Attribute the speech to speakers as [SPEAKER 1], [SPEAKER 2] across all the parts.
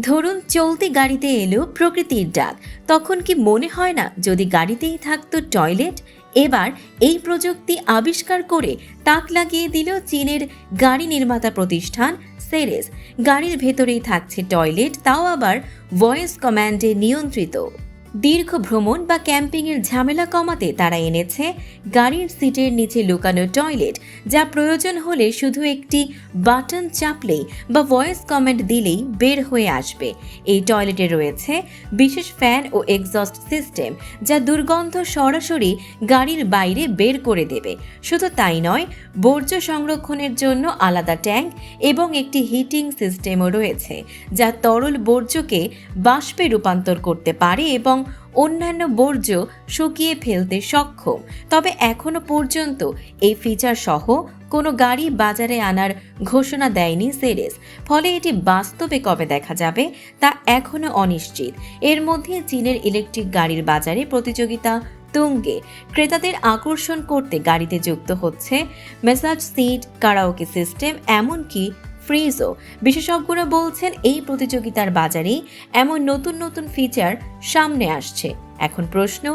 [SPEAKER 1] ধরুন চলতি গাড়িতে এলো প্রকৃতির ডাক, তখন কি মনে হয় না যদি গাড়িতেই থাকতো টয়লেট? এবার এই প্রযুক্তি আবিষ্কার করে তাক লাগিয়ে দিল চীনের গাড়ি নির্মাতা প্রতিষ্ঠান সেরেস। গাড়ির ভেতরেই থাকছে টয়লেট, তাও আবার ভয়েস কমান্ডে নিয়ন্ত্রিত। দীর্ঘ ভ্রমণ বা ক্যাম্পিংয়ের ঝামেলা কমাতে তারা এনেছে গাড়ির সিটের নিচে লুকানো টয়লেট, যা প্রয়োজন হলে শুধু একটি বাটন চাপলেই বা ভয়েস কমান্ড দিলেই বের হয়ে আসবে। এই টয়লেটে রয়েছে বিশেষ ফ্যান ও এক্সস্ট সিস্টেম, যা দুর্গন্ধ সরাসরি গাড়ির বাইরে বের করে দেবে। শুধু তাই নয়, বর্জ্য সংরক্ষণের জন্য আলাদা ট্যাঙ্ক এবং একটি হিটিং সিস্টেমও রয়েছে, যা তরল বর্জ্যকে বাষ্পে রূপান্তর করতে পারে এবং অন্যান্য বর্জ্য শুকিয়ে ফেলতে সক্ষম। তবে এখনো পর্যন্ত এই ফিচার সহ কোনো গাড়ি বাজারে আনার ঘোষণা দেয়নি সেরেস, ফলে এটি বাস্তবে কবে দেখা যাবে তা এখনো অনিশ্চিত। এর মধ্যে চীনের ইলেকট্রিক গাড়ির বাজারে প্রতিযোগিতা তুঙ্গে। ক্রেতাদের আকর্ষণ করতে গাড়িতে যুক্ত হচ্ছে ম্যাসাজ সিট, কারাওকে সিস্টেম, এমনকি ফ্রিজও। বিশেষজ্ঞরা বলছেন এই প্রতিযোগিতার বাজারেই এমন নতুন নতুন ফিচার সামনে আসছে। এখন প্রশ্ন,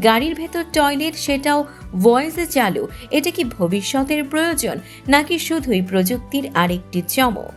[SPEAKER 1] গাড়ির ভেতর টয়লেট, সেটাও ভয়েসে চালু, এটা কি ভবিষ্যতের প্রয়োজন নাকি শুধুই প্রযুক্তির আরেকটি চমক?